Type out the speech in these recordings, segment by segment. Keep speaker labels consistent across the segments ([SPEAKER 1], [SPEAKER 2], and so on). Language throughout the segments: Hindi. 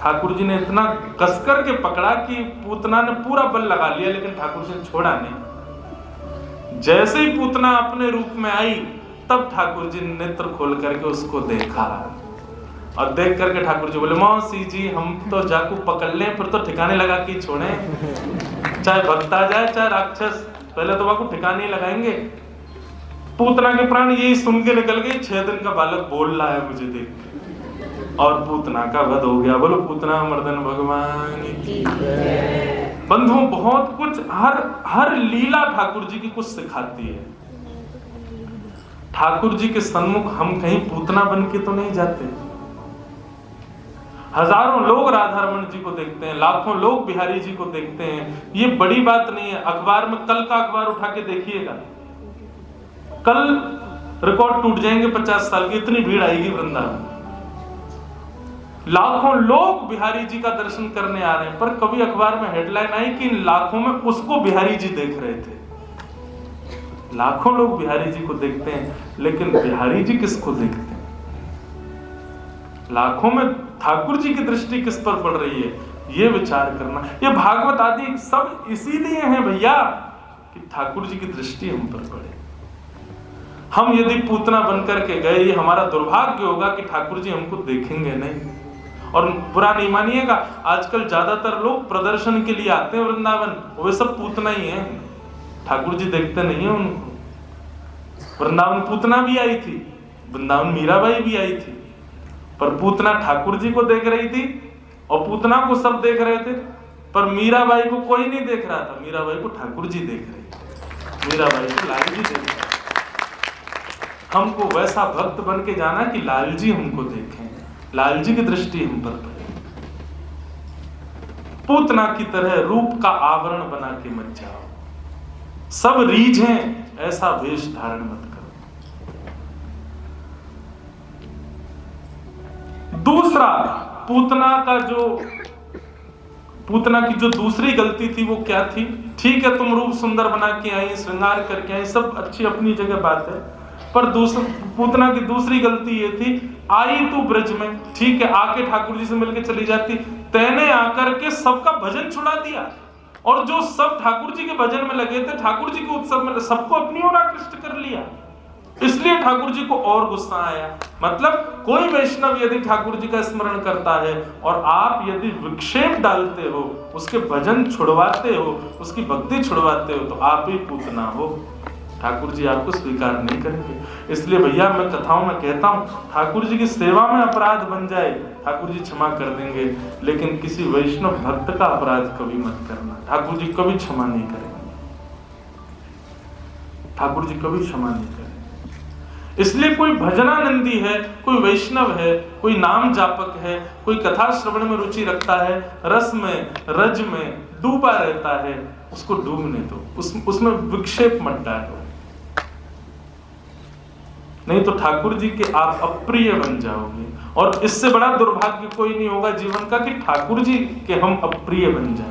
[SPEAKER 1] ठाकुर जी ने इतना कसकर के पकड़ा कि पूतना ने पूरा बल लगा लिया, लेकिन ठाकुर जी ने छोड़ा नहीं। जैसे ही पूतना अपने रूप में आई, तब ठाकुर जी ने नेत्र खोल करके उसको देखा, और देख करके ठाकुर जी बोले, मौसी जी हम तो जाकू पकड़ लें, फिर तो ठिकाने लगा के छोड़े, चाहे भक्त आ जाए चाहे राक्षस, पहले तो वाकू ठिकाने लगाएंगे। पूतना के प्राण यही सुन के निकल गए, 6 दिन का बालक बोल रहा है मुझे देख के, और पूतना का वध हो गया। बोलो पूतना मर्दन भगवान की। बंधुओं, बहुत कुछ हर लीला ठाकुर जी की कुछ सिखाती है। ठाकुर जी के सन्मुख हम कहीं पूतना बन के तो नहीं जाते। हजारों लोग राधा रमन जी को देखते हैं, लाखों लोग बिहारी जी को देखते हैं, ये बड़ी बात नहीं है। अखबार में कल का अखबार उठा के देखिएगा, कल रिकॉर्ड टूट जाएंगे 50 साल की, इतनी भीड़ आएगी वृंदावन। लाखों लोग बिहारी जी का दर्शन करने आ रहे हैं, पर कभी अखबार में हेडलाइन आई कि लाखों में उसको बिहारी जी देख रहे थे। लाखों लोग बिहारी जी को देखते हैं, लेकिन बिहारी जी किसको देखते हैं? लाखों में ठाकुर जी की दृष्टि किस पर पड़ रही है, ये विचार करना। ये भागवत आदि सब इसीलिए है भैया कि ठाकुर जी की दृष्टि हम पर पड़े। हम यदि पूतना बनकर के गए, ये हमारा दुर्भाग्य होगा कि ठाकुर जी हमको देखेंगे नहीं। और बुरा नहीं मानिएगा, आजकल ज्यादातर लोग प्रदर्शन के लिए आते हैं वृंदावन, वे सब पूतना ही हैं, ठाकुर जी देखते नहीं है उनको। वृंदावन पूतना भी आई थी, वृंदावन मीराबाई भी आई थी, पर पूतना ठाकुर जी को देख रही थी और पूतना को सब देख रहे थे, पर मीराबाई को कोई नहीं देख रहा था। मीराबाई को ठाकुर जी देख रहे थे, मीराबाई को लाल जी देख रहे थे। हमको वैसा भक्त बन के जाना कि लाल जी हमको देखें, लाल जी की दृष्टि हम पर पड़े। पूतना की तरह रूप का आवरण बना के मत जाओ, सब रीझें ऐसा वेश धारण मत करो। दूसरा, पूतना की जो दूसरी गलती थी वो क्या थी? ठीक है, तुम रूप सुंदर बना के आई, श्रृंगार करके आई, सब अच्छी अपनी जगह बात है, पर पूतना की दूसरी गलती ये थी, आई तू ब्रज में, ठीक है, आके ठाकुर जी से मिलके चली जाती, तैने आकर के सबका भजन छुड़ा दिया, और जो सब ठाकुर जी के भजन में लगे थे, ठाकुर जी के उत्सव में, सबको अपनी ओर आकृष्ट कर लिया। इसलिए ठाकुर जी को और गुस्सा आया। मतलब कोई वैष्णव यदि ठाकुर जी का स्मरण करता है और आप यदि विक्षेप डालते हो, उसके भजन छुड़वाते हो, उसकी भक्ति छुड़वाते हो, तो आप ही पूतना हो, ठाकुर जी आपको स्वीकार नहीं करेंगे। इसलिए भैया मैं कथाओं में कहता हूं, ठाकुर जी की सेवा में अपराध बन जाए, ठाकुर जी क्षमा कर देंगे, लेकिन किसी वैष्णव भक्त का अपराध कभी मत करना, ठाकुर जी कभी क्षमा नहीं करेंगे, ठाकुर जी कभी क्षमा नहीं करेंगे। इसलिए कोई भजनानंदी है, कोई वैष्णव है, कोई नाम जापक है, कोई कथा श्रवण में रुचि रखता है, रस में रज में डूबा रहता है, उसको डूबने दो, उसमें विक्षेप मत डालो, नहीं तो ठाकुर जी के आप अप्रिय बन जाओगे। और इससे बड़ा दुर्भाग्य कोई नहीं होगा जीवन का कि ठाकुर जी के हम अप्रिय बन जाएं।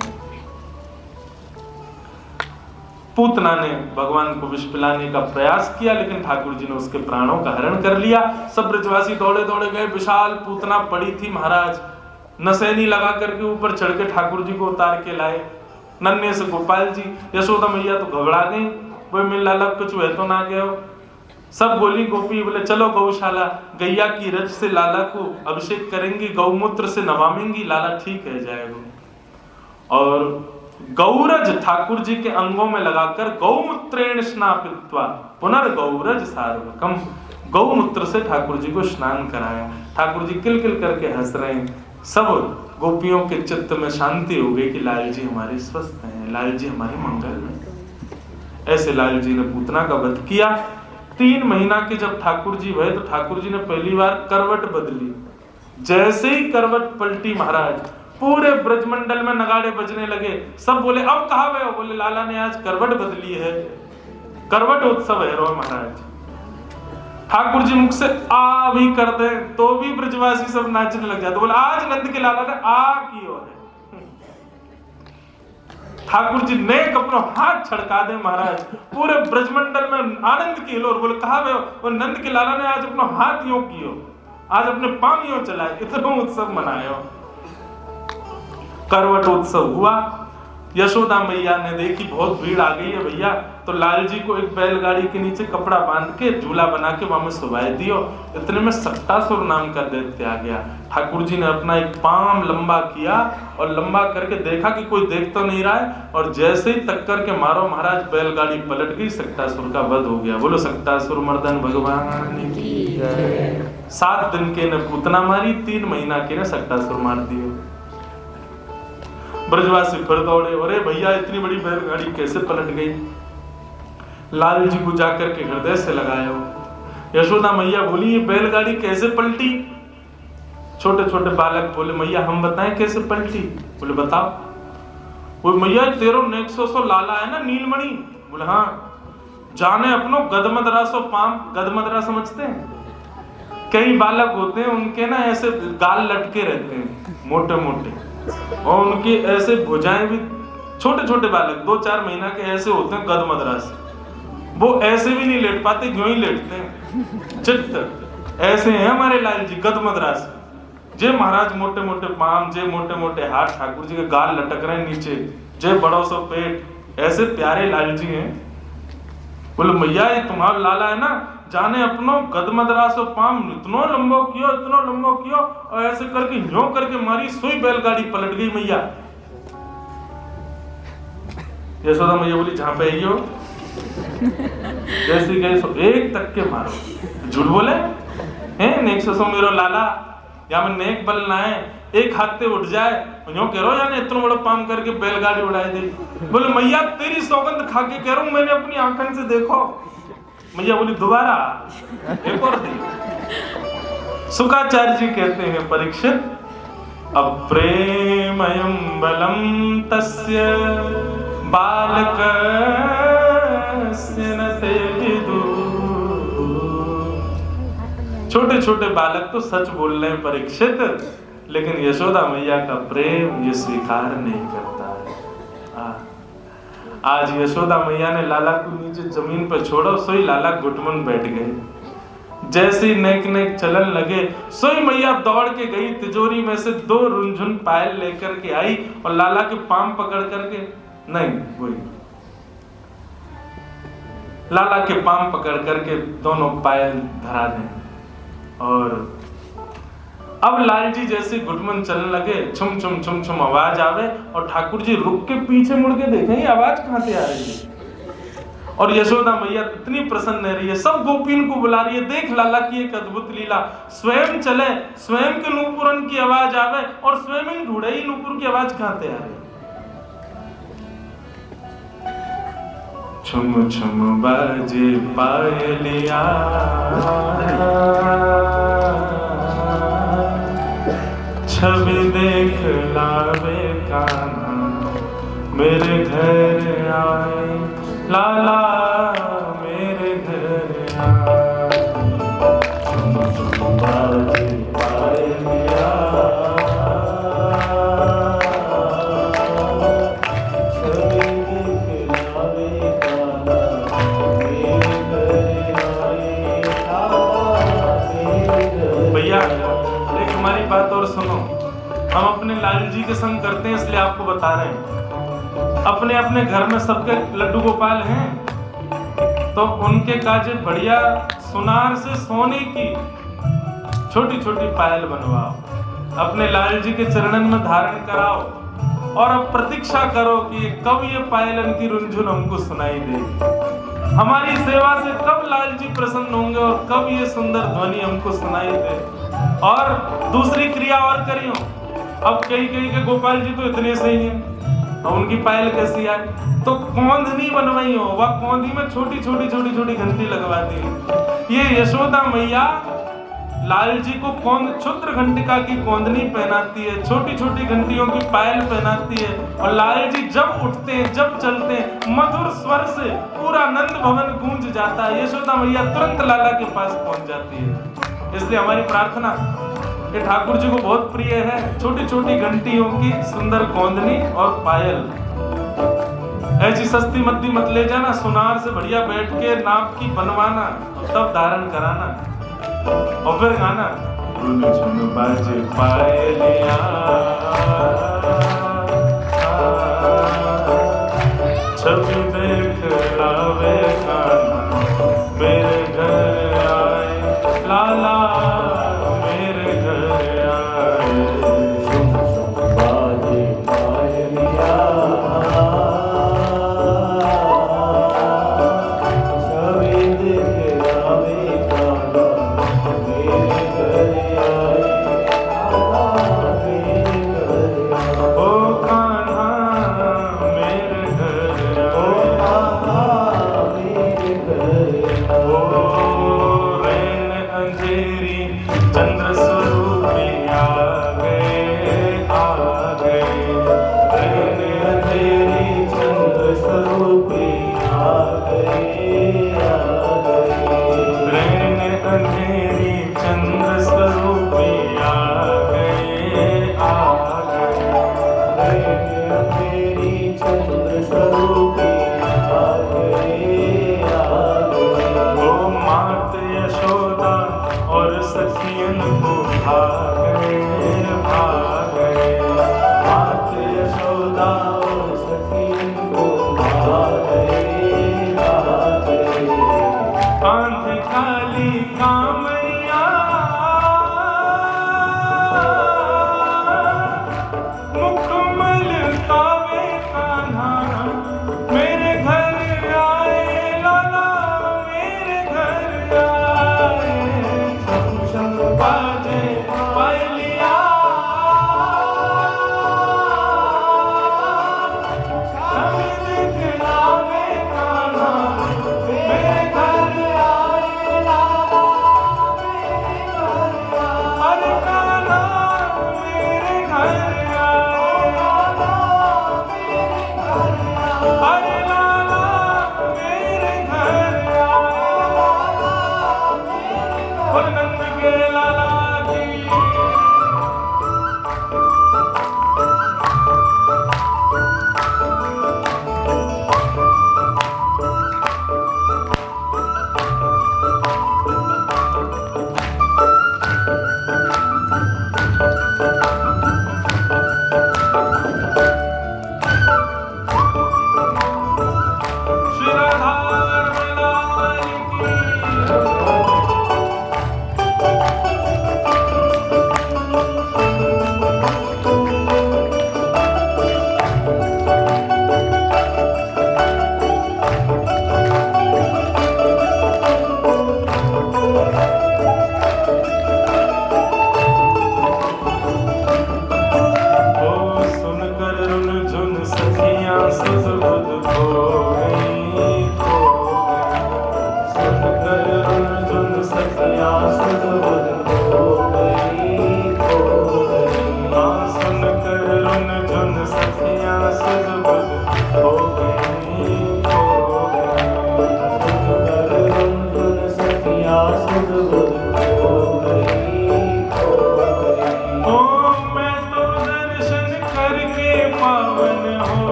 [SPEAKER 1] पूतना ने भगवान को विष पिलाने का प्रयास किया, लेकिन ठाकुर जी ने उसके प्राणों का हरण कर लिया। सब ब्रजवासी दौड़े दौड़े गए, विशाल पूतना पड़ी थी महाराज, नसैनी लगा करके ऊपर चढ़ के ठाकुर जी को उतार के लाए। नन्हे से गोपाल जी, यशोदा मैया तो घबरा गई, वो मिल लाला कुछ वह तो ना गए। सब बोली गोपी, बोले चलो गौशाला, गैया की रज से लाला को अभिषेक करेंगी, गौमूत्र से नवामेंगी, लाला ठीक है जाएगा। और गौरज ठाकुर जी के अंगों में लगाकर गौमूत्रेण स्नापित्वा पुनर्गौरज सार्वकम, गौमूत्र से ठाकुर जी को स्नान कराया। ठाकुर जी किल किल करके हंस रहे हैं। सब गोपियों के चित्त में शांति हो गई कि लाल जी हमारे स्वस्थ हैं, लाल जी हमारे मंगल में। ऐसे लाल जी ने पूतना का वध किया। 3 महीना के जब ठाकुर जी भये, तो ठाकुर जी ने पहली बार करवट बदली। जैसे ही करवट पलटी महाराज, पूरे ब्रजमंडल में नगाड़े बजने लगे। सब बोले अब कहाँ गए? बोले लाला ने आज करवट बदली है, करवट उत्सव है रो महाराज। ठाकुर जी मुख से आ भी कर दे तो भी ब्रजवासी सब नाचने लग जाते। बोले आज नंद के लाला ने आ की ओर है। ठाकुर जी ने कपड़ों हाथ छड़का दे महाराज, पूरे ब्रजमंडल में आनंद की हिलोर। बोले कहा गए? वो नंद के लाला ने आज अपना हाथ यूं कियो, आज अपने पांव यूं चलाए, इतना उत्सव मनायो। करवट उत्सव हुआ। यशोदा मैया ने देखी बहुत भीड़ आ गई है भैया, तो लाल जी को एक बैलगाड़ी के नीचे कपड़ा बांध के झूला बना के वहां में सुवाए दियो। इतने में सक्टासुर नाम का दैत्य आ गया। ठाकुर जी ने अपना एक पांव लंबा किया और लंबा करके देखा कि कोई देख तो नहीं रहा है, और जैसे ही टक्कर के मारो महाराज बैलगाड़ी पलट गई, सक्टासुर का वध हो गया। बोलो सक्टासुर मर्दन भगवान की जय। 7 दिन के ने पूतना मारी, 3 महीना के ने सक्टासुर मार दिए। ब्रजवासी फिर दौड़े, अरे भैया इतनी बड़ी बैलगाड़ी कैसे पलट गई? लाल जी को जाकर के हृदय से लगाया हो। यशोदा मैया बोली ये बैलगाड़ी कैसे पलटी? छोटे छोटे बालक बोले मैया हम बताएं कैसे पलटी। बोले बताओ। वो मैया तेरो नेक्सो सो लाला है ना नीलमणि। बोले हाँ। जाने अपनो गदमदरा सो पाम, गदमदरा समझते हैं? कई बालक होते हैं उनके ना ऐसे गाल लटके रहते हैं मोटे मोटे, और उनकी ऐसे भुजाएं भी, छोटे छोटे बालक 2-4 महीना के ऐसे होते हैं गदमदरा से, वो ऐसे भी नहीं लेट पाते, क्यों ही लेटते हैं चित्त। ऐसे हैं हमारे लाल जी गदमदरा से। जे महाराज मोटे मोटे पाम, जे मोटे मोटे हाथ, ठाकुर जी के गाल लटक रहे हैं नीचे, जे बड़ो सो पेट, ऐसे प्यारे लाल जी हैं। बोले मैया ये तुम्हारा लाला है ना, जाने अपनो गदमदरा सो पाम इतनो लंबो कियो, और ऐसे करके यूं करके मारी, सोई बैलगाड़ी पलट गई मैया। यशोदा मैया बोली जहां पे आई हो जैसे गए सो एक तक के मारो। झूठ बोले हैं नेक सो मेरो लाला, या में नेक बल ना है, एक हाथ से उठ जाए यूं कह रहा यानी इतना बड़ा पाम करके बैलगाड़ी उड़ाई दी। बोले मैया तेरी सौगंध खा के कह रहा हूं, मैंने अपनी आंखों से देखो। मैया बोली दोबारा एक और दी। शुक्राचार्य जी कहते हैं परीक्षित, अप्रेमयं बलम तस्य बालकस्य न ते विदु। छोटे छोटे बालक तो सच बोल रहे हैं परीक्षित, लेकिन यशोदा मैया का प्रेम ये स्वीकार नहीं करता है। आज यशोदा मैया ने लाला को नीचे जमीन पर छोड़ा, सोई लाला घुटमन बैठ गए। जैसे ही नेक नेक चलन लगे, सोई मैया दौड़ के गई, तिजोरी में से 2 रुंझुन पायल लेकर के आई और लाला के पांव पकड़ करके, नहीं वही लाला के पांव पकड़ करके दोनों पायल धरा दें। और अब लाल जी जैसे घुटमन चलने लगे, छुम छुम छुम छुम आवाज आवे, और ठाकुर जी रुक के पीछे मुड़ के देखें ये आवाज कहां से आ रही है। और यशोदा मैया इतनी प्रसन्न रही है, सब गोपीन को बुला रही है, देख लाला की एक अद्भुत लीला। स्वयं चले, स्वयं के नूपुरन की आवाज आवे, और स्वयं ही ढूंढे ही नूपुर की आवाज कहां से आ रही है। छुम छुम बाजे पायलिया, छवि देख लावे कान्हा, मेरे घर आए लाला, मेरे घर आए। छुम छुम बाजे पायलिया, छवि देख लावे कान्हा, मेरे घर आए लाला, मेरे घर। भैया एक हमारी बात और सुनो, हम अपने लाल जी के संग करते हैं इसलिए आपको बता रहे हैं। अपने अपने घर में सबके लड्डू गोपाल हैं, तो उनके काजे बढ़िया सुनार से सोने की छोटी छोटी पायल बनवाओ, अपने लाल जी के चरणन में धारण कराओ, और अब प्रतीक्षा करो कि कब ये पायलन की रुंझुन हमको सुनाई दे। हमारी सेवा से कब लाल जी प्रसन्न होंगे और कब ये सुंदर ध्वनि हमको सुनाई दे। और दूसरी क्रिया और करियो, अब कई के गोपाल जी तो इतने सही हैं, अब उनकी पायल कैसी आई, तो कौंधनी बनवाई हो, वह कौंधी में छोटी छोटी घंटी लगवा दी। ये यशोदा मैया लाल जी को क्षुद्र घंटिका की कौंधनी पहनाती है, छोटी छोटी घंटियों की पायल पहनाती है, और लाल जी जब उठते हैं, जब चलते हैं, मधुर स्वर से पूरा नंद भवन गूंज जाता है। यशोदा मैया तुरंत लाला के पास पहुंच जाती है। इसलिए हमारी प्रार्थना, ये ठाकुर जी को बहुत प्रिय है, छोटी छोटी घंटियों की सुंदर कौंधनी और पायल। ऐसी सस्ती मद्दी मत ले जाना, सुनार से बढ़िया बैठ के नाप की बनवाना, तब धारण कराना, और फिर गाना बाजे पायलिया।